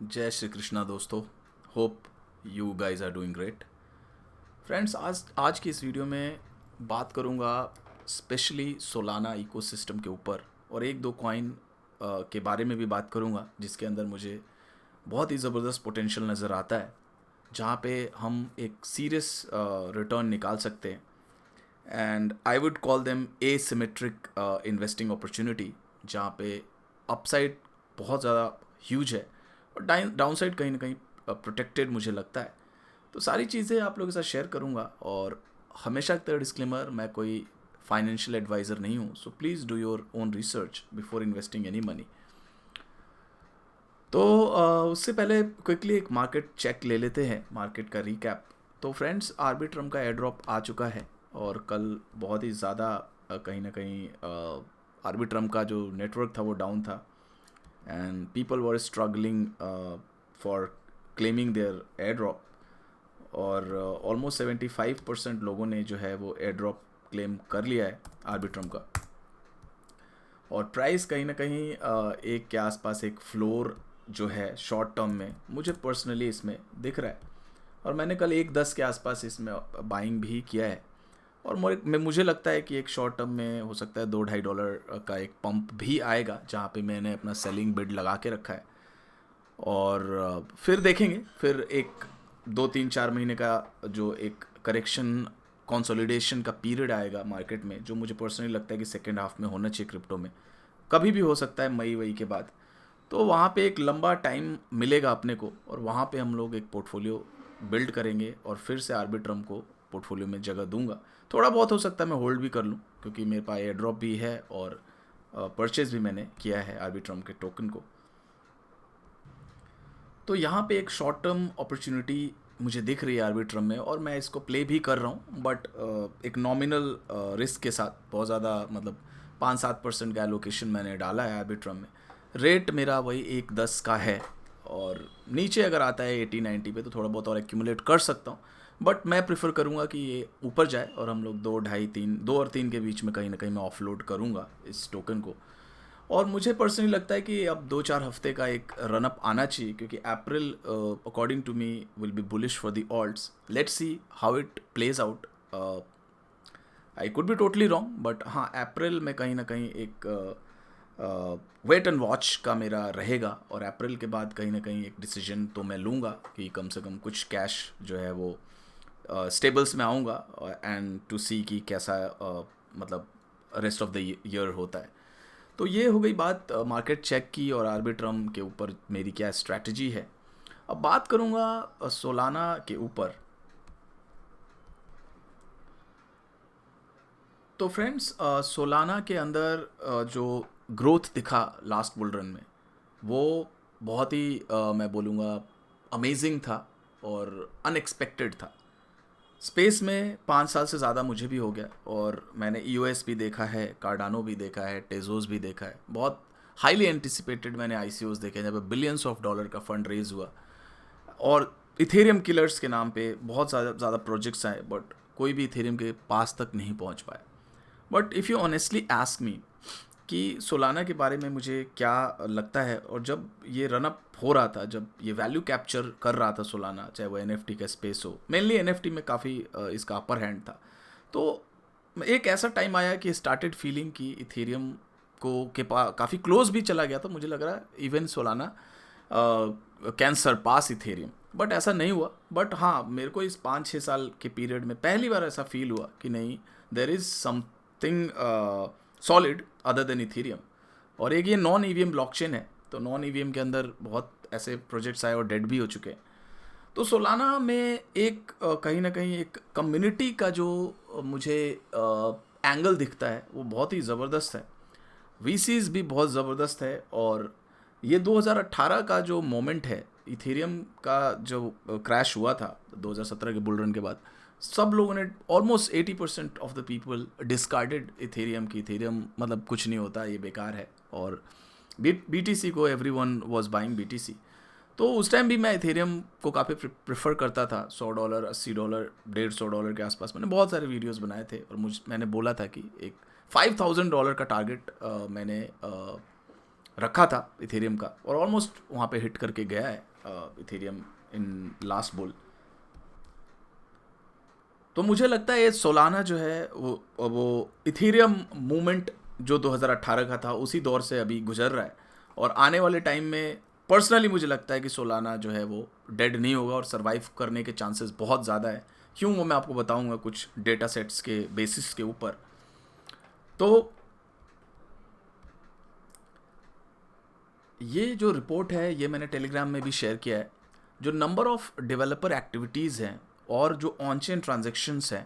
जय श्री कृष्णा दोस्तों। Hope you guys are doing great. Friends, आज आज की इस वीडियो में बात करूंगा स्पेशली सोलाना इकोसिस्टम के ऊपर, और एक दो कॉइन के बारे में भी बात करूंगा जिसके अंदर मुझे बहुत ही ज़बरदस्त पोटेंशियल नज़र आता है, जहां पे हम एक सीरियस रिटर्न निकाल सकते हैं। And I would call them asymmetric investing opportunity, जहाँ पे अपसाइड बहुत ज़्यादा ह्यूज है और डाउन साइड कहीं ना कहीं प्रोटेक्टेड मुझे लगता है। तो सारी चीज़ें आप लोगों के साथ शेयर करूँगा, और हमेशा की तरह डिस्क्लेमर, मैं कोई फाइनेंशियल एडवाइज़र नहीं हूँ, so please do your own research before investing any money. तो उससे पहले क्विकली एक मार्केट चेक ले लेते हैं, मार्केट का रिकैप। तो फ्रेंड्स, आर्बिट्रम का एयर ड्रॉप आ चुका है, और कल बहुत ही ज़्यादा कहीं ना कहीं आर्बिट्रम का जो नेटवर्क था वो डाउन था, and people were struggling for claiming their air drop. और ऑलमोस्ट 75% लोगों ने जो है वो एयर ड्रॉप क्लेम कर लिया है आर्बिट्रम का। और प्राइस कहीं ना कहीं एक के आसपास एक फ्लोर जो है शॉर्ट टर्म में मुझे पर्सनली इसमें दिख रहा है, और मैंने कल 1.10 के आसपास इसमें बाइंग भी किया है। और मुझे लगता है कि एक शॉर्ट टर्म में हो सकता है $2-2.5 का एक पंप भी आएगा, जहाँ पे मैंने अपना सेलिंग बिड लगा के रखा है। और फिर देखेंगे, फिर एक 2-3-4 महीने का जो एक करेक्शन कंसोलिडेशन का पीरियड आएगा मार्केट में, जो मुझे पर्सनली लगता है कि सेकेंड हाफ में होना चाहिए क्रिप्टो में, कभी भी हो सकता है मई वई के बाद। तो वहाँ पे एक लंबा टाइम मिलेगा अपने को, और वहाँ पे हम लोग एक पोर्टफोलियो बिल्ड करेंगे, और फिर से आर्बिट्रम को पोर्टफोलियो में जगह दूंगा। थोड़ा बहुत हो सकता है मैं होल्ड भी कर लूँ, क्योंकि मेरे पास एयर ड्रॉप भी है और परचेज भी मैंने किया है आर्बिट्रम के टोकन को। तो यहाँ पे एक शॉर्ट टर्म अपॉर्चुनिटी मुझे दिख रही है आर्बिट्रम में, और मैं इसको प्ले भी कर रहा हूँ, बट एक नॉमिनल रिस्क के साथ। बहुत ज़्यादा मतलब 5-7% का एलोकेशन मैंने डाला है आर्बिट्रम में। रेट मेरा वही 1.10 का है, और नीचे अगर आता है 80-90 पे तो थोड़ा बहुत और एक्यूमुलेट कर सकता हूँ, बट मैं प्रेफर करूँगा कि ये ऊपर जाए और हम लोग 2 और 3 के बीच में कहीं ना कहीं मैं ऑफलोड करूँगा इस टोकन को। और मुझे पर्सनली लगता है कि अब 2-4 हफ्ते का एक रनअप आना चाहिए, क्योंकि April according to me will be bullish for the alts. Let's see how it plays out. I could be totally wrong, but हाँ, अप्रैल में कहीं ना कहीं एक वेट एंड वॉच का मेरा रहेगा, और अप्रैल के बाद कहीं ना कहीं एक डिसीजन तो मैं लूँगा कि कम से कम कुछ कैश जो है वो स्टेबल्स में आऊँगा, एंड टू सी कि कैसा मतलब रेस्ट ऑफ द ईयर होता है। तो ये हो गई बात मार्केट चेक की, और आर्बिट्रम के ऊपर मेरी क्या स्ट्रैटेजी है। अब बात करूँगा सोलाना के ऊपर। तो फ्रेंड्स, सोलाना के अंदर जो ग्रोथ दिखा लास्ट बुल रन में, वो बहुत ही मैं बोलूँगा अमेजिंग था और अनएक्सपेक्टेड था। स्पेस में 5 साल से ज़्यादा मुझे भी हो गया, और मैंने EOS भी देखा है, कार्डानो भी देखा है, टेजोस भी देखा है। बहुत हाईली एंटिसिपेटेड मैंने ICOs देखे हैं, जब बिलियंस ऑफ डॉलर का फंड रेज हुआ, और इथेरियम किलर्स के नाम पे बहुत ज़्यादा ज़्यादा प्रोजेक्ट्स आए, बट कोई भी इथेरियम के पास तक नहीं पहुंच पाया। But if you honestly ask me कि सोलाना के बारे में मुझे क्या लगता है, और जब ये रनअप हो रहा था, जब ये वैल्यू कैप्चर कर रहा था सोलाना, चाहे वो NFT का स्पेस हो, मेनली NFT में काफ़ी इसका अपर हैंड था। तो एक ऐसा टाइम आया कि स्टार्टेड फीलिंग कि इथेरियम को के पास काफ़ी क्लोज भी चला गया था। मुझे लग रहा है even Solana can Sarpass Ethereum, but ऐसा नहीं हुआ। बट हाँ, मेरे को इस 5-6 साल के पीरियड में पहली बार ऐसा फील हुआ कि नहीं, there is something solid other than Ethereum. और एक ये नॉन EVM ब्लॉकचेन है, तो नॉन EVM के अंदर बहुत ऐसे प्रोजेक्ट्स आए और डेड भी हो चुके हैं। तो सोलाना में एक कहीं ना कहीं एक कम्युनिटी का जो मुझे एंगल दिखता है वो बहुत ही ज़बरदस्त है। VCs भी बहुत ज़बरदस्त है, और ये 2018 का जो मोमेंट है इथेरियम का, जो क्रैश हुआ था 2017 के बुल रन के बाद, सब लोगों ने almost 80% of the people discarded Ethereum की। इथेरियम मतलब कुछ नहीं होता, ये बेकार है, और BTC को every one was buying BTC। तो उस टाइम भी मैं इथेरियम को काफ़ी प्रेफर करता था। $100, $80, $150 के आसपास मैंने बहुत सारे वीडियोस बनाए थे, और मैंने बोला था कि एक $5,000 का टारगेट मैंने रखा था इथेरियम का, और ऑलमोस्ट वहाँ पे हिट करके गया है। Ethereum in last bull. तो मुझे लगता है ये सोलाना जो है वो इथेरियम मूवमेंट जो 2018 का था उसी दौर से अभी गुजर रहा है, और आने वाले टाइम में पर्सनली मुझे लगता है कि सोलाना जो है वो डेड नहीं होगा और सरवाइव करने के चांसेस बहुत ज़्यादा है। क्यों, वो मैं आपको बताऊंगा कुछ डेटा सेट्स के बेसिस के ऊपर। तो ये जो रिपोर्ट है ये मैंने टेलीग्राम में भी शेयर किया है। जो नंबर ऑफ डेवलपर एक्टिविटीज़ हैं और जो ऑन चेन ट्रांजेक्शन्स हैं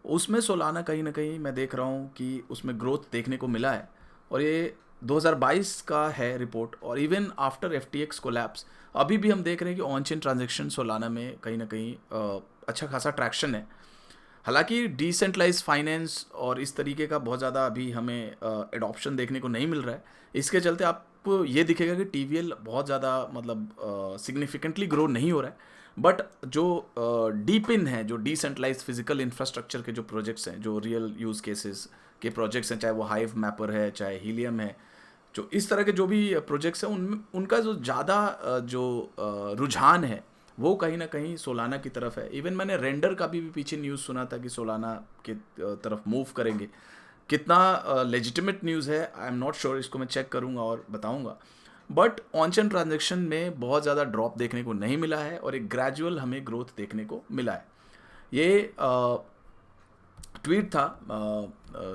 उसमें सोलाना कहीं ना कहीं मैं देख रहा हूँ कि उसमें ग्रोथ देखने को मिला है। और ये 2022 का है रिपोर्ट, और इवन आफ्टर FTX कोलैप्स अभी भी हम देख रहे हैं कि ऑन चेन ट्रांजेक्शन सोलाना में कहीं ना कहीं अच्छा खासा ट्रैक्शन है। हालांकि डिसेंट्रलाइज फाइनेंस और इस तरीके का बहुत ज़्यादा अभी हमें एडॉप्शन देखने को नहीं मिल रहा है। इसके चलते आपको ये दिखेगा कि TVL बहुत ज़्यादा मतलब सिग्निफिकेंटली ग्रो नहीं हो रहा है। बट जो डीप इन है, जो डिसेंट्रलाइज फिजिकल इंफ्रास्ट्रक्चर के जो प्रोजेक्ट्स हैं, जो रियल यूज़ केसेस के प्रोजेक्ट्स हैं, चाहे वो हाइव मैपर है, चाहे हीलियम है, जो इस तरह के जो भी प्रोजेक्ट्स हैं उनका जो ज़्यादा रुझान है वो कहीं ना कहीं सोलाना की तरफ है। इवन मैंने रेंडर का भी पीछे न्यूज़ सुना था कि सोलाना की तरफ मूव करेंगे। कितना लेजिटिमेट न्यूज़ है आई एम नॉट श्योर, इसको मैं चेक करूँगा और बताऊँगा। बट ऑन चेन ट्रांजेक्शन में बहुत ज़्यादा ड्रॉप देखने को नहीं मिला है और एक ग्रेजुअल हमें ग्रोथ देखने को मिला है। ये ट्वीट था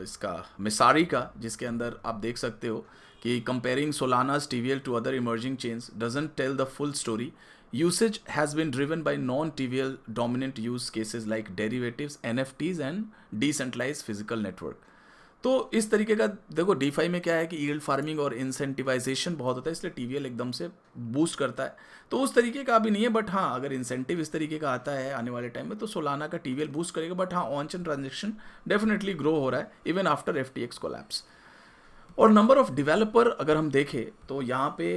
इसका मिसारी का, जिसके अंदर आप देख सकते हो कि comparing Solana's TVL to other emerging chains doesn't tell the full story. Usage has been driven by non TVL dominant use cases like derivatives, NFTs and decentralized physical network. तो इस तरीके का देखो, डीफाई में क्या है कि यील्ड फार्मिंग और इंसेंटिवाइजेशन बहुत होता है, इसलिए TVL एकदम से बूस्ट करता है। तो उस तरीके का अभी नहीं है, बट हाँ अगर इंसेंटिव इस तरीके का आता है आने वाले टाइम में तो सोलाना का TVL बूस्ट करेगा। बट हाँ on chain transaction definitely grow हो रहा है इवन आफ्टर FTX कोलैप्स। और नंबर ऑफ डेवलपर अगर हम देखें तो यहाँ पे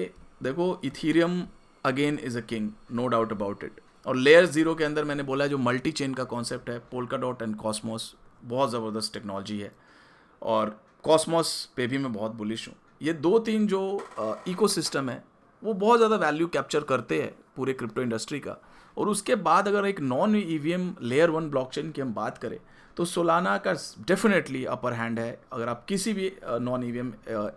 देखो Ethereum again is a king, no doubt about it. और लेयर 0 के अंदर मैंने बोला जो मल्टी चेन का कॉन्सेप्ट है, पोल्काडॉट एंड कॉस्मोस बहुत ज़बरदस्त टेक्नोलॉजी है, और कॉस्मोस पे भी मैं बहुत बुलिश हूँ। ये 2-3 जो इकोसिस्टम है वो बहुत ज़्यादा वैल्यू कैप्चर करते हैं पूरे क्रिप्टो इंडस्ट्री का। और उसके बाद अगर एक नॉन EVM लेयर 1 ब्लॉकचेन की हम बात करें तो सोलाना का डेफिनेटली अपर हैंड है। अगर आप किसी भी नॉन EVM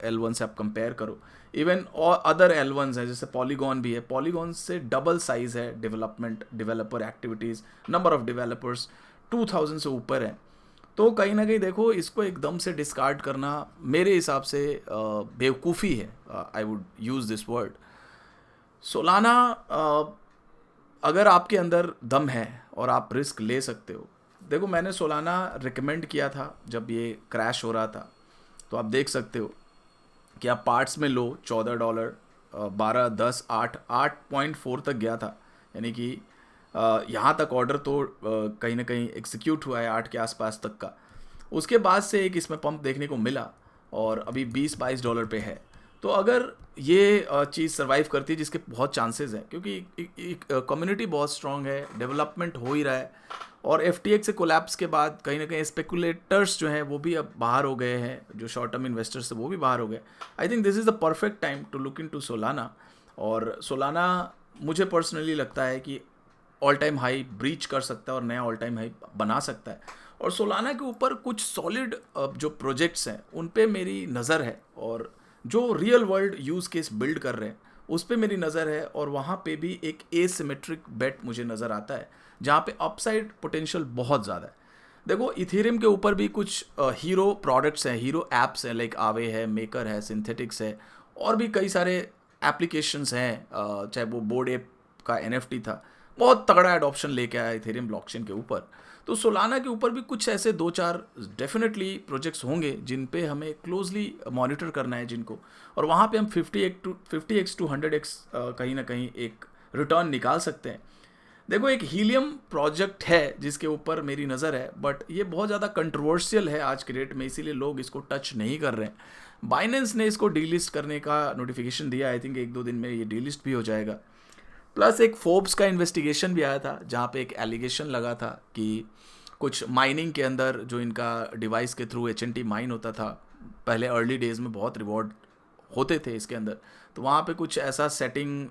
L1 से आप कंपेयर करो, इवन और अदर L1s हैं जैसे पॉलीगॉन भी है, पॉलीगॉन से डबल साइज है development, developer activities, number of developers 2000 से ऊपर है। तो कहीं ना कहीं देखो इसको एकदम से डिस्कार्ड करना मेरे हिसाब से बेवकूफ़ी है, I would use this word. Solana अगर आपके अंदर दम है और आप रिस्क ले सकते हो, देखो मैंने सोलाना रिकमेंड किया था जब ये क्रैश हो रहा था, तो आप देख सकते हो कि आप पार्ट्स में लो $14, 12, 10, 8, 8.4 तक गया था, यानी कि यहाँ तक ऑर्डर तो कहीं ना कहीं एग्जीक्यूट हुआ है 8 के आसपास तक का। उसके बाद से एक इसमें पंप देखने को मिला और अभी $20-22 पे है। तो अगर ये चीज़ सर्वाइव करती है, जिसके बहुत चांसेस है क्योंकि कम्युनिटी बहुत स्ट्रांग है, डेवलपमेंट हो ही रहा है, और FTX से कोलैप्स के बाद कहीं ना कहीं स्पेकुलेटर्स जो हैं वो भी अब बाहर हो गए हैं, जो शॉर्ट टर्म इन्वेस्टर्स थे वो भी बाहर हो गए। I think this is the perfect time to look in to Solana. और सोलाना मुझे पर्सनली लगता है कि ऑल टाइम हाई ब्रीच कर सकता है और नया ऑल टाइम हाई बना सकता है। और सोलाना के ऊपर कुछ सॉलिड जो प्रोजेक्ट्स हैं उन पे मेरी नज़र है, और जो real world use case build कर रहे हैं उस पे मेरी नज़र है, और वहाँ पे भी एक एसिमेट्रिक बेट मुझे नज़र आता है जहाँ पे अपसाइड पोटेंशियल बहुत ज़्यादा है। देखो इथेरियम के ऊपर भी कुछ हीरो प्रोडक्ट्स हैं, हीरो ऐप्स हैं, लाइक आवे है, मेकर है, सिंथेटिक्स है, और भी कई सारे एप्लीकेशंस हैं, चाहे वो बोर्ड एप का NFT था, बहुत तगड़ा एडॉप्शन लेके आया इथेरियम ब्लॉकचेन के ऊपर। तो सोलाना के ऊपर भी कुछ ऐसे 2-4 डेफिनेटली प्रोजेक्ट्स होंगे जिन पे हमें क्लोजली मॉनिटर करना है जिनको, और वहाँ पे हम 50x to 100x कहीं ना कहीं एक रिटर्न निकाल सकते हैं। देखो एक हीलियम प्रोजेक्ट है जिसके ऊपर मेरी नज़र है, बट ये बहुत ज़्यादा कंट्रोवर्शियल है आज के डेट में, इसीलिए लोग इसको टच नहीं कर रहे हैं। बाइनेंस ने इसको डीलिस्ट करने का नोटिफिकेशन दिया, आई थिंक 1-2 दिन में ये डीलिस्ट भी हो जाएगा। प्लस एक फोर्ब्स का इन्वेस्टिगेशन भी आया था जहाँ पे एक एलिगेशन लगा था कि कुछ माइनिंग के अंदर जो इनका डिवाइस के थ्रू HNT माइन होता था, पहले अर्ली डेज में बहुत रिवॉर्ड होते थे इसके अंदर, तो वहाँ पे कुछ ऐसा सेटिंग,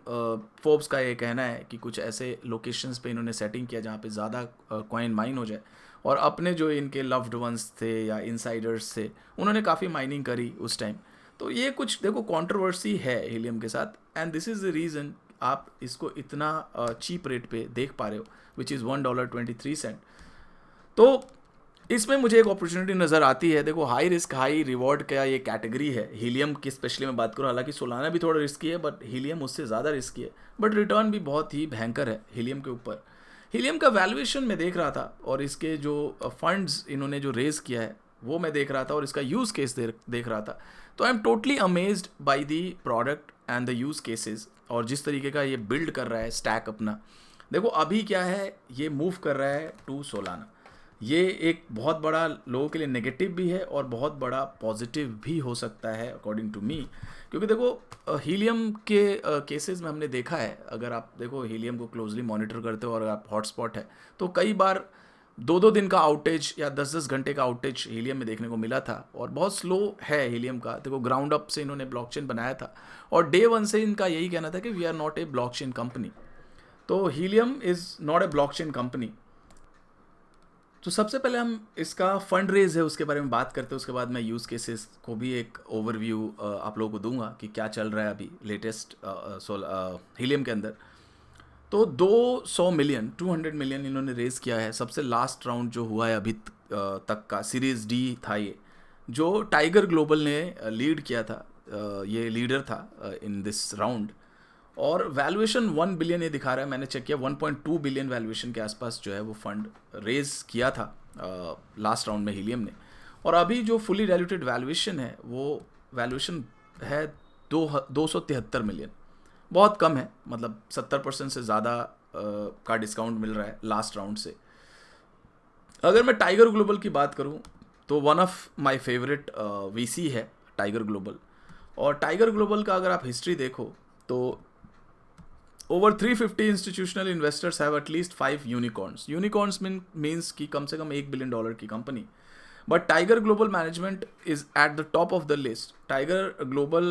फोर्ब्स का ये कहना है कि कुछ ऐसे लोकेशंस पे इन्होंने सेटिंग किया जहाँ पे ज़्यादा कॉइन माइन हो जाए, और अपने जो इनके लव्ड वंस थे या इनसाइडर्स थे उन्होंने काफ़ी माइनिंग करी उस टाइम। तो ये कुछ देखो कंट्रोवर्सी है हीलियम के साथ, and this is the reason आप इसको इतना चीप रेट पे देख पा रहे हो, विच इज़ $1.23। तो इसमें मुझे एक अपॉर्चुनिटी नज़र आती है। देखो हाई रिस्क हाई रिवॉर्ड का ये कैटेगरी है हीलियम की, स्पेशली मैं बात करूँ, हालांकि सोलाना भी थोड़ा रिस्की है बट हीलियम उससे ज़्यादा रिस्की है, बट रिटर्न भी बहुत ही भयंकर है हीलियम के ऊपर। हीलियम का वैल्यूएशन मैं देख रहा था और इसके जो फंड्स इन्होंने जो रेज़ किया है वो मैं देख रहा था, और इसका यूज़ केस देख रहा था। तो I am totally amazed by the product and the use cases, और जिस तरीके का ये बिल्ड कर रहा है स्टैक अपना। देखो अभी क्या है, ये मूव कर रहा है टू सोलाना। ये एक बहुत बड़ा लोगों के लिए नेगेटिव भी है और बहुत बड़ा पॉजिटिव भी हो सकता है अकॉर्डिंग टू मी, क्योंकि देखो हीलियम के केसेस में हमने देखा है, अगर आप देखो हीलियम को क्लोजली मॉनिटर करते हो और आप हॉटस्पॉट है तो कई बार 2-2 दिन का आउटेज या 10-10 घंटे का आउटेज हीलियम में देखने को मिला था, और बहुत स्लो है हीलियम का। देखो ग्राउंड अप से इन्होंने ब्लॉकचेन बनाया था और डे वन से इनका यही कहना था कि we are not a blockchain company. तो Helium is not a blockchain company. तो सबसे पहले हम इसका फंड रेज है उसके बारे में बात करते हैं, उसके बाद मैं यूज़ केसेस को भी एक ओवरव्यू आप लोगों को दूंगा कि क्या चल रहा है अभी लेटेस्ट हीलियम के अंदर। तो 200 मिलियन 200 मिलियन इन्होंने रेज किया है। सबसे लास्ट राउंड जो हुआ है अभी तक का सीरीज डी था, ये जो टाइगर ग्लोबल ने लीड किया था, ये लीडर था इन दिस राउंड, और वैल्यूएशन 1 बिलियन ये दिखा रहा है। मैंने चेक किया 1.2 बिलियन वैल्यूएशन के आसपास जो है वो फंड रेज किया था लास्ट राउंड में हीलियम ने। और अभी जो फुली डाइल्यूटेड वैल्यूएशन है वो वैल्यूएशन है 273 मिलियन, बहुत कम है, मतलब 70% से ज़्यादा का डिस्काउंट मिल रहा है लास्ट राउंड से। अगर मैं टाइगर ग्लोबल की बात करूं तो one of my favourite VC है टाइगर ग्लोबल, और टाइगर ग्लोबल का अगर आप हिस्ट्री देखो तो over 350 institutional investors have at least 5 unicorns. Unicorns means कि कम से कम $1 बिलियन की company. But Tiger Global management is at the top of the list. Tiger Global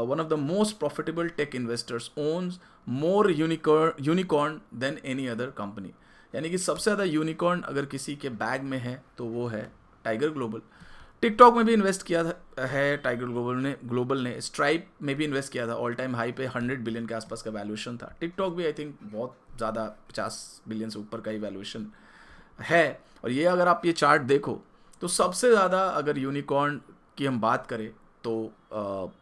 one of the most profitable tech investors owns more unicorn than any other company. यानी कि सबसे ज़्यादा unicorn अगर किसी के बैग में है तो वो है टाइगर ग्लोबल। टिकटॉक में भी इन्वेस्ट किया है टाइगर ग्लोबल ने स्ट्राइप में भी इन्वेस्ट किया था, ऑल टाइम हाई पे 100 बिलियन के आसपास का वैल्यूएशन था। टिकटॉक भी आई थिंक बहुत ज़्यादा 50 बिलियन से ऊपर का ही वैल्यूएशन है। और ये अगर आप ये चार्ट देखो तो सबसे ज़्यादा अगर यूनिकॉर्न की हम बात करें तो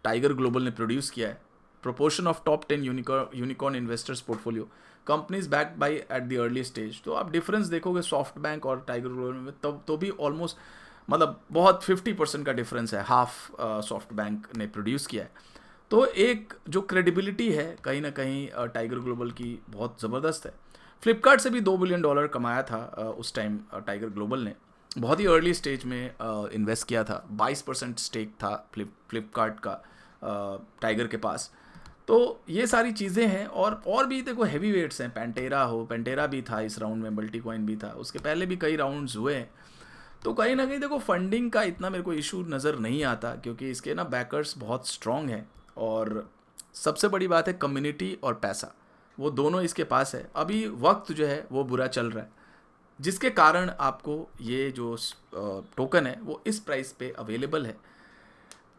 टाइगर ग्लोबल ने प्रोड्यूस किया है। Proportion of top 10 unicorn investors portfolio companies backed by at the early stage. तो आप डिफरेंस देखोगे सॉफ्ट बैंक और टाइगर ग्लोबल में, तब तो भी ऑलमोस्ट मतलब बहुत 50% का डिफरेंस है, हाफ सॉफ्ट बैंक ने प्रोड्यूस किया है। तो एक जो क्रेडिबिलिटी है कहीं ना कहीं टाइगर ग्लोबल की बहुत ज़बरदस्त है। फ्लिपकार्ट से भी $2 बिलियन कमाया था उस टाइम टाइगर ग्लोबल ने, बहुत ही अर्ली स्टेज में इन्वेस्ट किया था। 22% स्टेक था फ्लिपकार्ट का टाइगर के पास। तो ये सारी चीज़ें हैं, और भी देखो हैवी वेट्स हैं। पेंटेरा भी था इस राउंड में, मल्टीकॉइन भी था, उसके पहले भी कई राउंड्स हुए हैं। तो कहीं ना कहीं देखो फंडिंग का इतना मेरे को इशू नज़र नहीं आता, क्योंकि इसके ना बैकर्स बहुत स्ट्रॉन्ग हैं, और सबसे बड़ी बात है कम्युनिटी और पैसा, वो दोनों इसके पास है। अभी वक्त जो है वो बुरा चल रहा है, जिसके कारण आपको ये जो टोकन है वो इस प्राइस पे अवेलेबल है।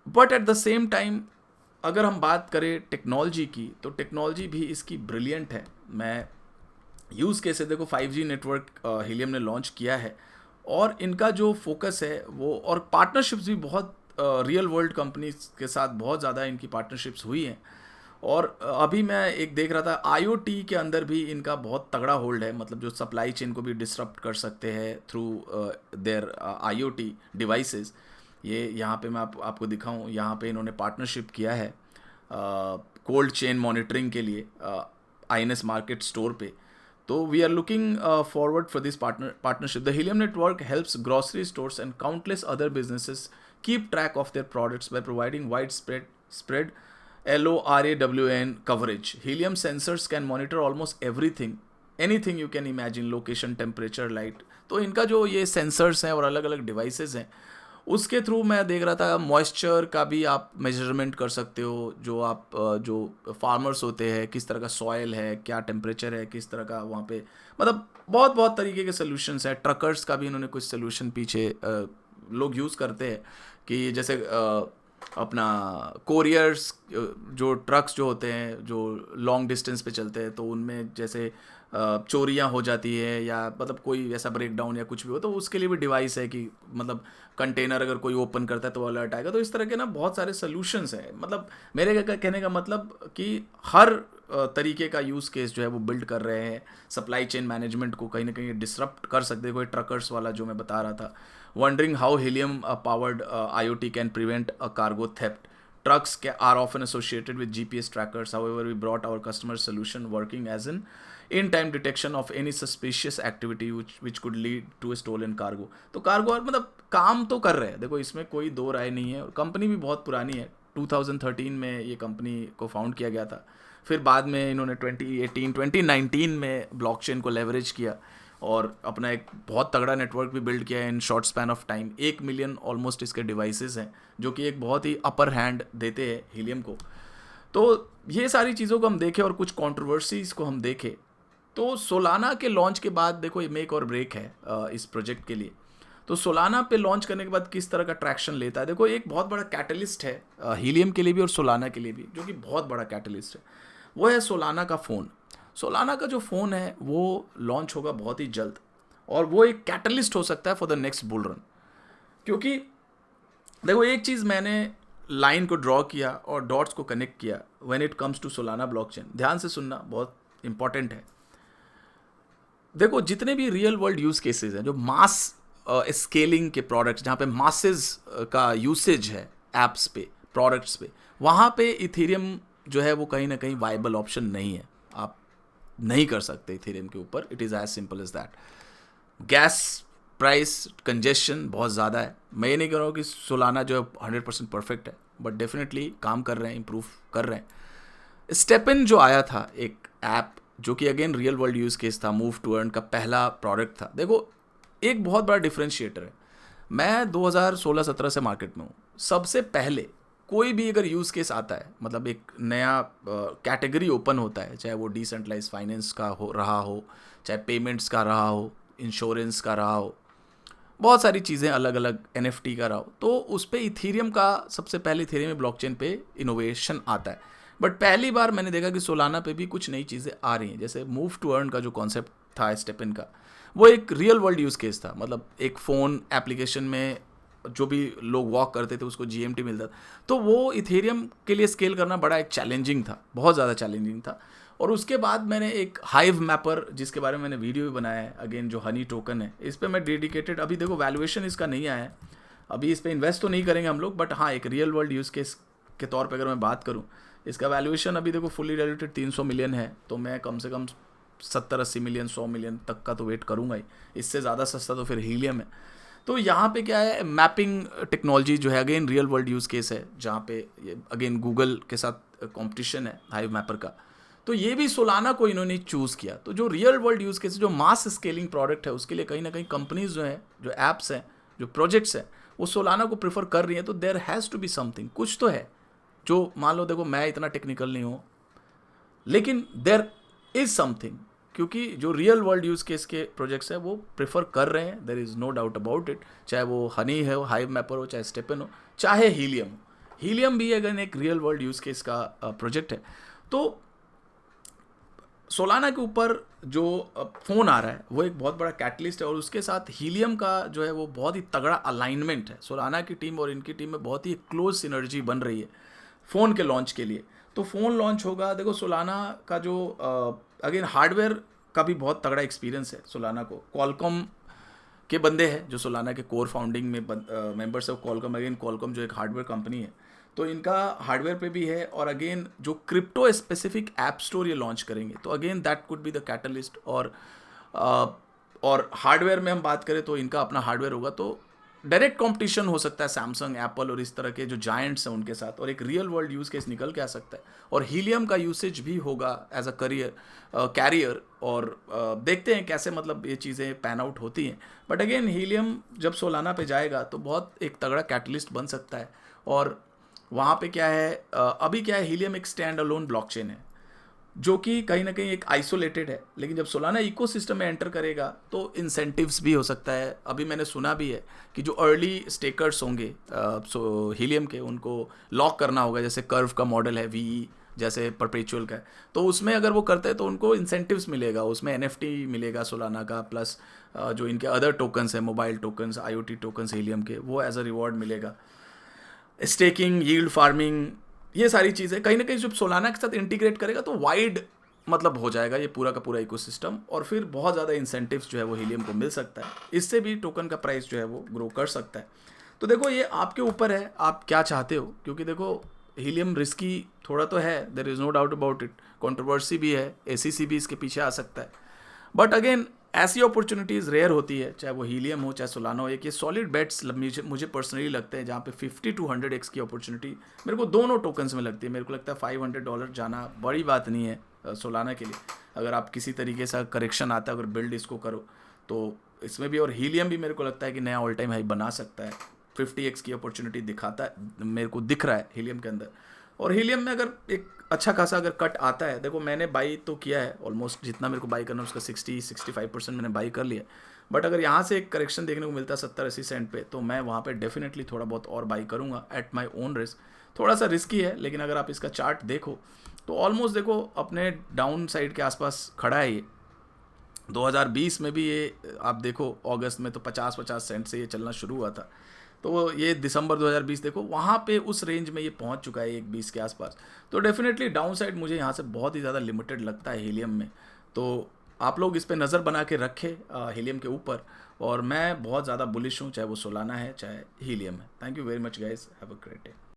But at the same time अगर हम बात करें टेक्नोलॉजी की, तो टेक्नोलॉजी भी इसकी ब्रिलियंट है। मैं यूज़ कैसे देखो 5G नेटवर्क हीलियम ने लॉन्च किया है, और इनका जो फोकस है वो, और पार्टनरशिप्स भी बहुत रियल वर्ल्ड कंपनीज के साथ बहुत ज़्यादा इनकी पार्टनरशिप्स हुई हैं। और अभी मैं एक देख रहा था IoT के अंदर भी इनका बहुत तगड़ा होल्ड है, मतलब जो सप्लाई चेन को भी डिसरप्ट कर सकते हैं थ्रू देयर IoT डिवाइसेस। ये यहाँ पे मैं आपको दिखाऊं, यहाँ पे इन्होंने पार्टनरशिप किया है कोल्ड चेन मॉनिटरिंग के लिए INS मार्केट स्टोर पे। तो we are looking forward for this partnership. The Helium network helps grocery stores and countless other businesses keep track of their products by providing widespread LoRaWAN coverage. Helium sensors can monitor almost anything you can imagine, location, temperature, light. तो इनका जो ये sensors हैं और अलग अलग devices हैं उसके थ्रू मैं देख रहा था मॉइस्चर का भी आप मेजरमेंट कर सकते हो, जो आप जो फार्मर्स होते हैं किस तरह का सॉइल है, क्या टेम्परेचर है, किस तरह का वहाँ पे, मतलब बहुत बहुत तरीके के सोल्यूशंस है। ट्रकर्स का भी इन्होंने कुछ सोल्यूशन पीछे लोग यूज़ करते हैं कि जैसे अपना कोरियर्स, जो ट्रक्स जो होते हैं जो लॉन्ग डिस्टेंस पे चलते हैं, तो उनमें जैसे चोरियां हो जाती है या मतलब कोई ऐसा ब्रेक डाउन या कुछ भी हो, तो उसके लिए भी डिवाइस है कि मतलब कंटेनर अगर कोई ओपन करता है तो अलर्ट आएगा। तो इस तरह के ना बहुत सारे सोल्यूशंस हैं। मतलब मेरे कहने का मतलब कि हर तरीके का यूज़ केस जो है वो बिल्ड कर रहे हैं। सप्लाई चेन मैनेजमेंट को कहीं ना कहीं डिसरप्ट कर सकते हैं। कोई ट्रकर्स वाला जो मैं बता रहा था, wondering how helium powered IoT can prevent a cargo theft. Trucks are often associated with GPS trackers. However, we brought our customer solution working as an in-time detection of any suspicious activity which could lead to a stolen cargo. तो cargo और मतलब काम तो कर रहे हैं, देखो इसमें कोई दो राय नहीं है। और कंपनी भी बहुत पुरानी है, 2013 में ये कंपनी को फाउंड किया गया था। फिर बाद में इन्होंने 2019 में ब्लॉकचेन को लेवरेज किया और अपना एक बहुत तगड़ा नेटवर्क भी बिल्ड किया है in short span of time. 1 million almost इसके डिवाइसेस हैं, जो कि एक बहुत ही अपर हैंड देते हैं हीलियम को। तो ये सारी चीज़ों को हम देखें और कुछ कंट्रोवर्सीज को हम देखें, तो सोलाना के लॉन्च के बाद देखो ये मेक और ब्रेक है इस प्रोजेक्ट के लिए। तो सोलाना पे लॉन्च करने के बाद किस तरह का ट्रैक्शन लेता है, देखो एक बहुत बड़ा कैटलिस्ट है हीलियम के लिए भी और सोलाना के लिए भी, जो कि बहुत बड़ा कैटलिस्ट है, वो है सोलाना का फ़ोन। सोलाना का जो फ़ोन है वो लॉन्च होगा बहुत ही जल्द, और वो एक कैटलिस्ट हो सकता है for the next bull run. क्योंकि देखो एक चीज़ मैंने लाइन को ड्रॉ किया और डॉट्स को कनेक्ट किया when it comes to Solana blockchain. ध्यान से सुनना, बहुत इंपॉर्टेंट है। देखो जितने भी रियल वर्ल्ड यूज़ केसेस हैं, जो मास स्केलिंग के प्रोडक्ट्स, जहाँ पे मासेस का यूसेज है एप्स पे, प्रोडक्ट्स पे, वहाँ पे इथेरियम जो है वो कहीं ना कहीं वाइबल ऑप्शन नहीं है। आप नहीं कर सकते इथेरियम के ऊपर, it is as simple as that. Gas price, congestion बहुत ज़्यादा है। मैं ये नहीं कह रहा हूँ कि सोलाना जो है 100% परफेक्ट है, बट डेफिनेटली काम कर रहे हैं, इम्प्रूव कर रहे हैं। स्टेपिन जो आया था एक ऐप, जो कि again real world use case था, मूव टू अर्न का पहला प्रोडक्ट था। देखो एक बहुत बड़ा डिफरेंशिएटर है। मैं 2016-17 से मार्केट में हूँ। सबसे पहले कोई भी अगर यूज़ केस आता है, मतलब एक नया कैटेगरी ओपन होता है, चाहे वो डिसेंट्रलाइज फाइनेंस का हो रहा हो, चाहे पेमेंट्स का रहा हो, इंश्योरेंस का रहा हो, बहुत सारी चीज़ें अलग अलग, NFT का रहा हो, तो उस पर इथेरियम का सबसे पहले इथेरियम में ब्लॉकचेन पे इनोवेशन आता है। बट पहली बार मैंने देखा कि सोलाना पे भी कुछ नई चीज़ें आ रही हैं। जैसे मूव टू अर्न का जो कॉन्सेप्ट था स्टेपिन का, वो एक रियल वर्ल्ड यूज़ केस था। मतलब एक फ़ोन एप्लीकेशन में जो भी लोग वॉक करते थे उसको GMT मिलता था। तो वो इथेरियम के लिए स्केल करना बड़ा एक चैलेंजिंग था, बहुत ज़्यादा चैलेंजिंग था। और उसके बाद मैंने एक हाइव मैपर, जिसके बारे में मैंने वीडियो भी बनाया है, अगेन जो हनी टोकन है, इस पर मैं डेडिकेटेड, अभी देखो वैल्यूएशन इसका नहीं आया है, अभी इस पर इन्वेस्ट तो नहीं करेंगे हम लोग, बट हाँ एक रियल वर्ल्ड यूज़ केस के तौर पर अगर मैं बात करूँ, इसका वैल्यूएशन अभी देखो फुली डाइल्यूटेड 300 मिलियन है। तो मैं कम से कम 70-80 मिलियन 100 मिलियन तक का तो वेट करूँगा ही। इससे ज़्यादा सस्ता तो फिर हीलियम है। तो यहाँ पे क्या है, मैपिंग टेक्नोलॉजी जो है, again real world use case है, जहाँ पे अगेन गूगल के साथ कंपटीशन है हाइव मैपर का। तो ये भी सोलाना को इन्होंने चूज़ किया। तो जो रियल वर्ल्ड यूज़ केस, जो मास स्केलिंग प्रोडक्ट है, उसके लिए कहीं ना कहीं कंपनीज जो हैं, जो ऐप्स हैं, जो प्रोजेक्ट्स हैं, वो सोलाना को प्रेफर कर रही हैं। तो there has to be something, कुछ तो है जो, मान लो देखो मैं इतना टेक्निकल नहीं हूँ, लेकिन देयर इज़ समथिंग, क्योंकि जो रियल वर्ल्ड यूज़ केस के प्रोजेक्ट्स हैं वो प्रेफर कर रहे हैं, there is no doubt about it. चाहे वो हनी है, हाइव मैपर हो, चाहे स्टेपिन हो, चाहे हीलियम हो। हीलियम भी अगर एक रियल वर्ल्ड यूज़ केस का प्रोजेक्ट है। तो सोलाना के ऊपर जो फ़ोन आ रहा है वो एक बहुत बड़ा कैटलिस्ट है, और उसके साथ हीलियम का जो है वो बहुत ही तगड़ा अलाइनमेंट है। सोलाना की टीम और इनकी टीम में बहुत ही क्लोज सिनर्जी बन रही है फ़ोन के लॉन्च के लिए। तो फ़ोन लॉन्च होगा, देखो सोलाना का जो अगेन हार्डवेयर का भी बहुत तगड़ा एक्सपीरियंस है सोलाना को। कॉलकॉम के बंदे हैं जो सोलाना के कोर फाउंडिंग में members of Qualcomm. Again Qualcomm जो एक हार्डवेयर कंपनी है, तो इनका हार्डवेयर पे भी है। और अगेन जो क्रिप्टो स्पेसिफिक ऐप स्टोर ये लॉन्च करेंगे, तो again that could be the catalyst. और हार्डवेयर में हम बात करें तो इनका अपना हार्डवेयर होगा। तो डायरेक्ट कंपटीशन हो सकता है सैमसंग, एप्पल और इस तरह के जो जायंट्स हैं उनके साथ, और एक रियल वर्ल्ड यूज़ केस निकल के आ सकता है, और हीलियम का यूसेज भी होगा एज अ कैरियर। और देखते हैं कैसे मतलब ये चीज़ें पैन आउट होती हैं। बट अगेन हीलियम जब सोलाना पे जाएगा तो बहुत एक तगड़ा कैटलिस्ट बन सकता है। और वहाँ पे क्या है, अभी क्या है, हीलियम एक स्टैंड अलोन ब्लॉकचेन है जो कि कहीं ना कहीं एक आइसोलेटेड है, लेकिन जब सोलाना इकोसिस्टम में एंटर करेगा तो इंसेंटिव्स भी हो सकता है। अभी मैंने सुना भी है कि जो अर्ली स्टेकर्स होंगे सो हीलियम के, उनको लॉक करना होगा, जैसे कर्व का मॉडल है वीई, जैसे परपेचुअल का है, तो उसमें अगर वो करते हैं तो उनको इंसेंटिव्स मिलेगा, उसमें एनएफटी मिलेगा सोलाना का, प्लस जो इनके अदर टोकन्स हैं, mobile tokens, IoT tokens helium के, वो एज अ रिवॉर्ड मिलेगा। स्टेकिंग, यील्ड फार्मिंग, ये सारी चीज़ें कहीं ना कहीं जब सोलाना के साथ इंटीग्रेट करेगा तो वाइड मतलब हो जाएगा ये पूरा का पूरा इकोसिस्टम, और फिर बहुत ज़्यादा इंसेंटिव्स जो है वो हीलियम को मिल सकता है, इससे भी टोकन का प्राइस जो है वो ग्रो कर सकता है। तो देखो ये आपके ऊपर है, आप क्या चाहते हो, क्योंकि देखो हीलियम रिस्की थोड़ा तो है, there is no doubt about it, controversy भी है, एसीसी भी इसके पीछे आ सकता है। बट अगेन ऐसी अपॉर्चुनिटीज़ रेयर होती है, चाहे वो हीलियम हो चाहे सोलाना हो। एक ये सॉलिड बेट्स मुझे पर्सनली लगते हैं जहाँ पे 50 to 100x की अपॉर्चुनिटी मेरे को दोनों टोकन्स में लगती है। मेरे को लगता है $500 जाना बड़ी बात नहीं है सोलाना के लिए, अगर आप किसी तरीके से करेक्शन आता है, अगर बिल्ड इसको करो तो इसमें भी। और हीलियम भी मेरे को लगता है कि नया ऑल टाइम हाई बना सकता है, 50x की अपॉर्चुनिटी दिखाता है, मेरे को दिख रहा है हीलियम के अंदर। और हीलियम में अगर एक अच्छा खासा अगर कट आता है, देखो मैंने बाई तो किया है ऑलमोस्ट, जितना मेरे को बाई करना है उसका 60-65% मैंने बाई कर लिया। बट अगर यहाँ से एक करेक्शन देखने को मिलता है 70-80 सेंट पे, तो मैं वहाँ पे डेफिनेटली थोड़ा बहुत और बाई करूँगा एट माई ओन रिस्क। थोड़ा सा रिस्की है, लेकिन अगर आप इसका चार्ट देखो तो ऑलमोस्ट देखो अपने डाउन साइड के आसपास खड़ा है ये। 2020 में भी ये आप देखो अगस्त में तो 50-50 सेंट से ये चलना शुरू हुआ था, तो ये दिसंबर 2020 देखो वहाँ पे उस रेंज में ये पहुँच चुका है 1.20 के आसपास। तो डेफिनेटली डाउन साइड मुझे यहाँ से बहुत ही ज़्यादा लिमिटेड लगता है हीलियम में। तो आप लोग इस पे नज़र बना के रखें हीलियम के ऊपर, और मैं बहुत ज़्यादा बुलिश हूँ, चाहे वो सोलाना है चाहे हीलियम है। Thank you very much guys, have a great day.